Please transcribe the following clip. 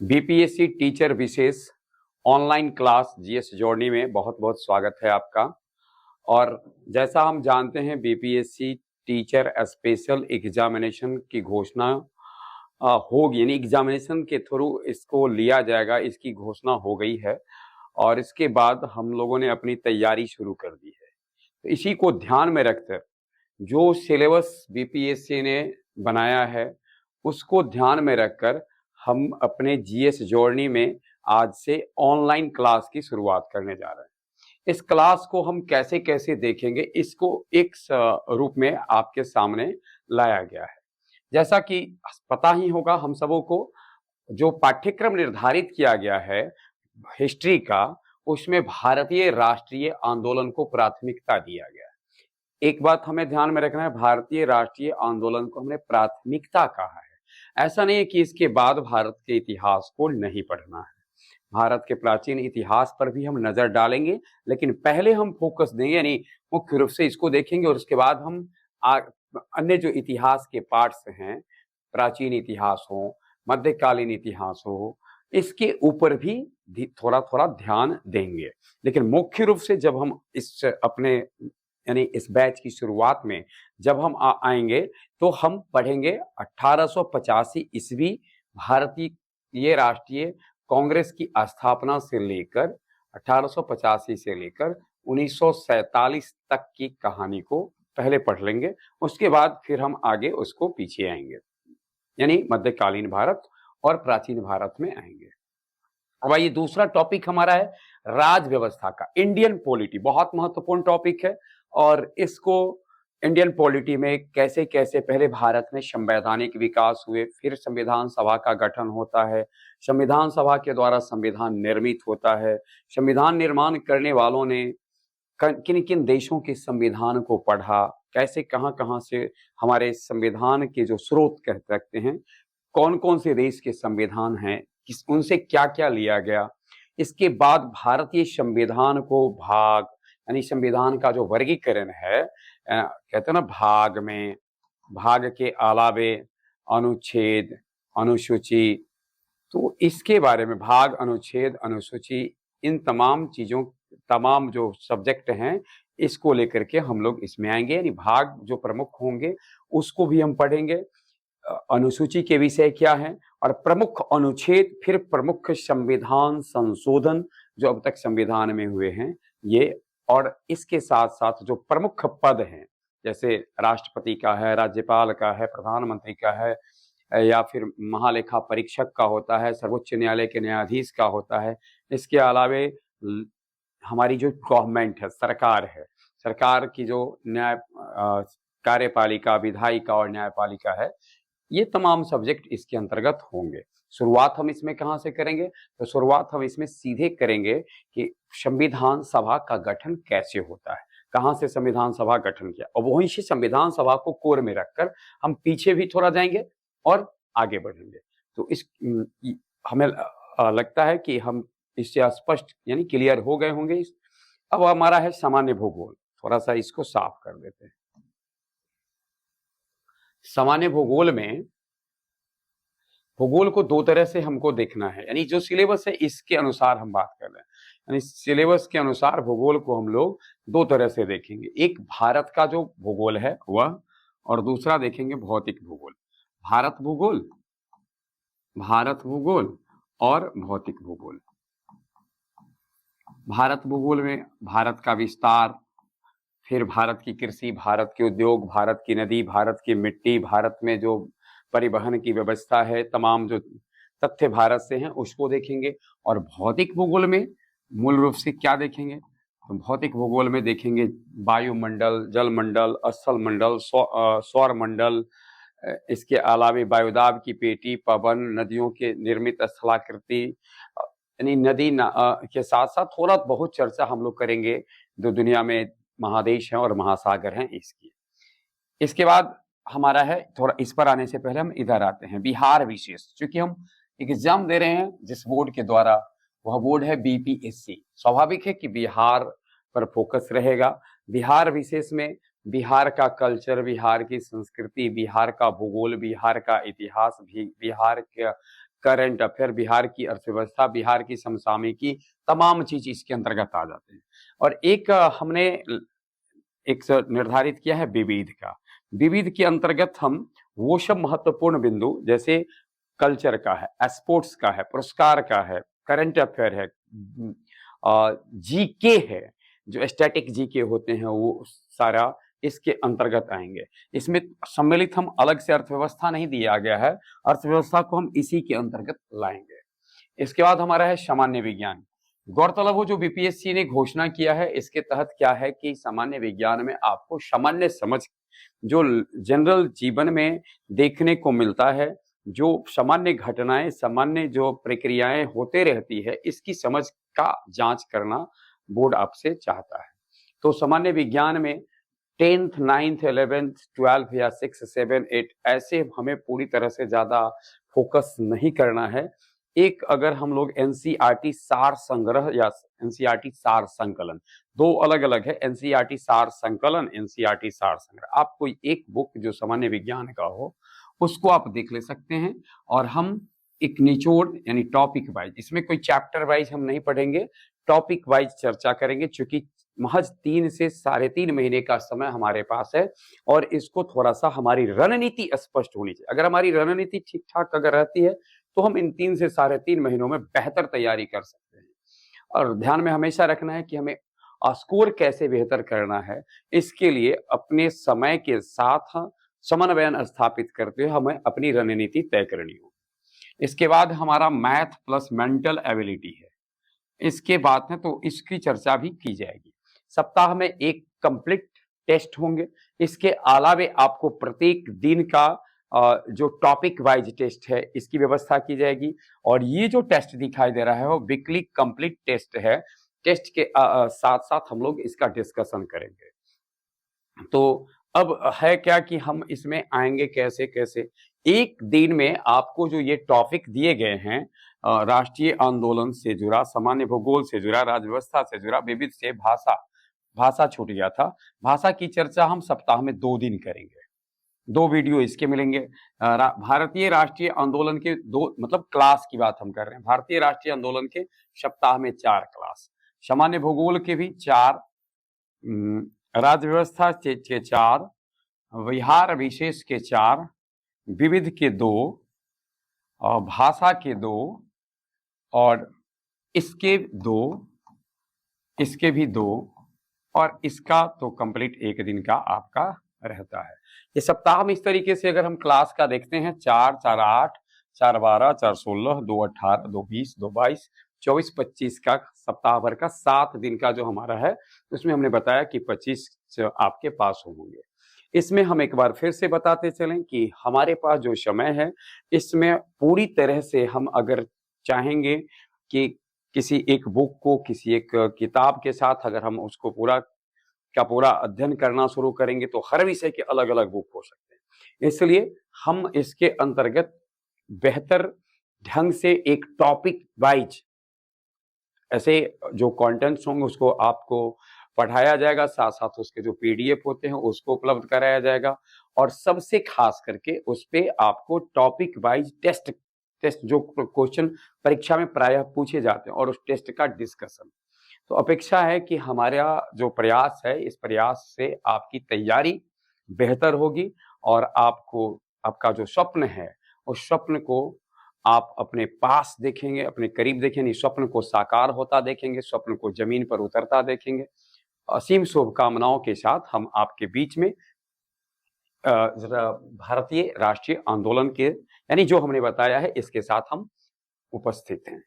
BPSC teacher विशेष online class GS जोड़नी में बहुत बहुत स्वागत है आपका। और जैसा हम जानते हैं बीपीएससी टीचर स्पेशल एग्जामिनेशन की घोषणा होगी, यानी एग्जामिनेशन के थ्रू इसको लिया जाएगा, इसकी घोषणा हो गई है और इसके बाद हम लोगों ने अपनी तैयारी शुरू कर दी है। तो इसी को ध्यान में रखकर जो सिलेबस बीपीएससी ने बनाया है उसको ध्यान में रखकर हम अपने जीएस जोड़नी में आज से ऑनलाइन क्लास की शुरुआत करने जा रहे हैं। इस क्लास को हम कैसे कैसे देखेंगे, इसको एक रूप में आपके सामने लाया गया है। जैसा कि पता ही होगा हम सबों को, जो पाठ्यक्रम निर्धारित किया गया है हिस्ट्री का, उसमें भारतीय राष्ट्रीय आंदोलन को प्राथमिकता दिया गया है। एक बात हमें ध्यान में रखना है, भारतीय राष्ट्रीय आंदोलन को हमने प्राथमिकता कहा है। ऐसा नहीं है कि इसके बाद भारत के इतिहास को नहीं पढ़ना है। भारत के प्राचीन इतिहास पर भी हम नजर डालेंगे, लेकिन पहले हम फोकस देंगे, यानी मुख्य रूप से इसको देखेंगे और उसके बाद हम अन्य जो इतिहास के पार्ट्स हैं, प्राचीन इतिहास हो, मध्यकालीन इतिहास हो, इसके ऊपर भी थोड़ा थोड़ा ध्यान देंगे। लेकिन मुख्य रूप से जब हम इस अपने यानी इस बैच की शुरुआत में जब हम आएंगे तो हम पढ़ेंगे 1885 ईस्वी भारतीय राष्ट्रीय कांग्रेस की स्थापना से लेकर 1885 से लेकर 1947 तक की कहानी को पहले पढ़ लेंगे। उसके बाद फिर हम आगे उसको पीछे आएंगे, यानी मध्यकालीन भारत और प्राचीन भारत में आएंगे। अब आइए, दूसरा टॉपिक हमारा है राज व्यवस्था का, इंडियन पॉलिटी। बहुत महत्वपूर्ण टॉपिक है और इसको इंडियन पॉलिटी में कैसे कैसे पहले भारत में संवैधानिक विकास हुए, फिर संविधान सभा का गठन होता है, संविधान सभा के द्वारा संविधान निर्मित होता है, संविधान निर्माण करने वालों ने किन किन देशों के संविधान को पढ़ा, कैसे कहां कहां से हमारे संविधान के जो स्रोत कह सकते हैं, कौन कौन से देश के संविधान हैं, उनसे क्या क्या लिया गया। इसके बाद भारतीय संविधान को भाग, यानी संविधान का जो वर्गीकरण है, कहते हैं ना भाग में, भाग के अलावे अनुच्छेद, अनुसूची, तो इसके बारे में भाग, अनुच्छेद, अनुसूची, इन तमाम चीजों, तमाम जो सब्जेक्ट हैं, इसको लेकर के हम लोग इसमें आएंगे। यानी भाग जो प्रमुख होंगे उसको भी हम पढ़ेंगे, अनुसूची के विषय क्या है और प्रमुख अनुच्छेद, फिर प्रमुख संविधान संशोधन जो अब तक संविधान में हुए हैं ये, और इसके साथ साथ जो प्रमुख पद हैं, जैसे राष्ट्रपति का है, राज्यपाल का है, प्रधानमंत्री का है, या फिर महालेखा परीक्षक का होता है, सर्वोच्च न्यायालय के न्यायाधीश का होता है। इसके अलावे हमारी जो गवर्नमेंट है, सरकार है, सरकार की जो न्याय कार्यपालिका, विधायिका और न्यायपालिका है, ये तमाम सब्जेक्ट इसके अंतर्गत होंगे। शुरुआत हम इसमें कहां से करेंगे? तो शुरुआत हम इसमें सीधे करेंगे कि संविधान सभा का गठन कैसे होता है, कहां से संविधान सभा गठन किया, और वहीं से संविधान सभा को कोर में रखकर हम पीछे भी थोड़ा जाएंगे और आगे बढ़ेंगे। तो इस हमें लगता है कि हम इससे स्पष्ट यानी क्लियर हो गए होंगे। अब हमारा है सामान्य भूगोल, थोड़ा सा इसको साफ कर देते हैं। सामान्य भूगोल में भूगोल को दो तरह से हमको देखना है, यानी जो सिलेबस है इसके अनुसार हम बात कर रहे हैं, यानी सिलेबस के अनुसार भूगोल को हम लोग दो तरह से देखेंगे। एक भारत का जो भूगोल है वह, और दूसरा देखेंगे भौतिक भूगोल। भारत भूगोल, भारत भूगोल और भौतिक भूगोल। भारत भूगोल में भारत का विस्तार, फिर भारत की कृषि, भारत के उद्योग, भारत की नदी, भारत की मिट्टी, भारत में जो परिवहन की व्यवस्था है, तमाम जो तथ्य भारत से हैं उसको देखेंगे। और भौतिक भूगोल में मूल रूप से क्या देखेंगे? तो भौतिक भूगोल में देखेंगे वायुमंडल, जलमंडल, स्थल मंडल, सौर मंडल, इसके अलावा वायुदाब की पेटी, पवन, नदियों के निर्मित स्थलाकृति, यानी नदी के साथ साथ थोड़ा बहुत चर्चा हम लोग करेंगे जो दुनिया में महादेश हैं और महासागर हैं इसकी। इसके बाद हमारा है, थोड़ा इस पर आने से पहले हम इधर आते हैं बिहार विशेष, क्योंकि हम एग्जाम दे रहे हैं जिस बोर्ड के द्वारा, वह बोर्ड है बीपीएससी। स्वाभाविक है कि बिहार पर फोकस रहेगा। बिहार विशेष में बिहार का कल्चर, बिहार की संस्कृति, बिहार का भूगोल, बिहार का इतिहास, बिहार करंट अफेयर, बिहार की अर्थव्यवस्था, बिहार की समसामयिकी, तमाम चीज इसके अंतर्गत आ जाते हैं। और एक हमने एक निर्धारित किया है विविध का। विविध के अंतर्गत हम वो सब महत्वपूर्ण बिंदु जैसे कल्चर का है, स्पोर्ट्स का है, पुरस्कार का है, करंट अफेयर है, जीके है, जो स्टैटिक जीके होते हैं वो सारा इसके अंतर्गत आएंगे। इसमें सम्मिलित हम अलग से अर्थव्यवस्था नहीं दिया गया है, अर्थव्यवस्था को हम इसी के अंतर्गत लाएंगे। इसके बाद हमारा है सामान्य विज्ञान। गौरतलब हो जो बीपीएससी ने घोषणा किया है, इसके तहत क्या है कि सामान्य विज्ञान में आपको सामान्य समझ जो जनरल जीवन में देखने को मिलता है, जो सामान्य घटनाएं, सामान्य जो प्रक्रियाएं होते रहती है, इसकी समझ का जांच करना बोर्ड आपसे चाहता है। तो सामान्य विज्ञान में 10th 9th 11th 12th या 6 7 8 ऐसे हमें पूरी तरह से ज्यादा फोकस नहीं करना है। एक अगर हम लोग एनसीईआरटी सार संग्रह या एनसीईआरटी सार संकलन, दो अलग अलग है, एनसीईआरटी सार संकलन, एनसीईआरटी सार संग्रह। आप कोई एक बुक जो सामान्य विज्ञान का हो उसको आप देख ले सकते हैं, और हम एक निचोड़ यानी टॉपिक वाइज, इसमें कोई चैप्टर वाइज हम नहीं पढ़ेंगे, टॉपिक वाइज चर्चा करेंगे, चूंकि महज 3 से 3.5 महीने का समय हमारे पास है, और इसको थोड़ा सा हमारी रणनीति स्पष्ट होनी चाहिए। अगर हमारी रणनीति ठीक ठाक अगर रहती है तो हम इन 3 से 3.5 महीनों में बेहतर तैयारी कर सकते हैं। और ध्यान में हमेशा रखना है कि हमें स्कोर कैसे बेहतर करना है, इसके लिए अपने समय के साथ समन्वय स्थापित करते हुए हमें अपनी रणनीति तय करनी होगी। इसके बाद हमारा मैथ प्लस मेंटल एबिलिटी है, इसके बाद है तो इसकी चर्चा भी की जाएगी। सप्ताह में एक कंप्लीट टेस्ट होंगे, इसके अलावे आपको प्रत्येक दिन का जो टॉपिक वाइज टेस्ट है इसकी व्यवस्था की जाएगी। और ये जो टेस्ट दिखाई दे रहा है वो वीकली कंप्लीट टेस्ट है। टेस्ट के साथ साथ हम लोग इसका डिस्कशन करेंगे। तो अब है क्या कि हम इसमें आएंगे कैसे कैसे। एक दिन में आपको जो ये टॉपिक दिए गए हैं, राष्ट्रीय आंदोलन से जुड़ा, सामान्य भूगोल से जुड़ा, राज्य व्यवस्था से जुड़ा, विविध से भाषा छूट गया था, भाषा की चर्चा हम सप्ताह में 2 दिन करेंगे। 2 वीडियो इसके मिलेंगे। भारतीय राष्ट्रीय आंदोलन के 2 मतलब क्लास की बात हम कर रहे हैं, भारतीय राष्ट्रीय आंदोलन के सप्ताह में 4 क्लास, सामान्य भूगोल के भी 4, राज्य व्यवस्था के 4, बिहार विशेष के 4, विविध के 2, और भाषा के 2, और इसके 2, इसके भी 2, और इसका तो कंप्लीट एक दिन का आपका रहता है। ये सप्ताह में इस तरीके से अगर हम क्लास का देखते हैं, 4 4 8 4 12 4 16 2 18 2 20 2 22 24 25 का सप्ताह भर का 7 दिन का जो हमारा है, उसमें हमने बताया कि 25 आपके पास होंगे। इसमें हम एक बार फिर से बताते चलें कि हमारे पास जो समय है इसमें पूरी तरह से हम अगर चाहेंगे कि किसी एक बुक को, किसी एक किताब के साथ अगर हम उसको पूरा का पूरा अध्ययन करना शुरू करेंगे तो हर विषय के अलग अलग बुक हो सकते हैं। इसलिए हम इसके अंतर्गत बेहतर ढंग से एक टॉपिक वाइज ऐसे जो कंटेंट्स होंगे उसको आपको पढ़ाया जाएगा, साथ साथ उसके जो पीडीएफ होते हैं उसको उपलब्ध कराया जाएगा, और सबसे खास करके उस पे आपको टॉपिक वाइज टेस्ट जो क्वेश्चन परीक्षा में प्रायः पूछे जाते हैं और उस टेस्ट का डिस्कशन। तो अपेक्षा है कि हमारा जो प्रयास है, इस प्रयास से आपकी तैयारी बेहतर होगी, और आपको आपका जो स्वप्न है उस स्वप्न को आप अपने पास देखेंगे, अपने करीब देखेंगे, स्वप्न को साकार होता देखेंगे, स्वप्न को जमीन पर उतरता देखेंगे। असीम शुभकामनाओं के साथ हम आपके बीच में भारतीय राष्ट्रीय आंदोलन के यानी जो हमने बताया है इसके साथ हम उपस्थित हैं।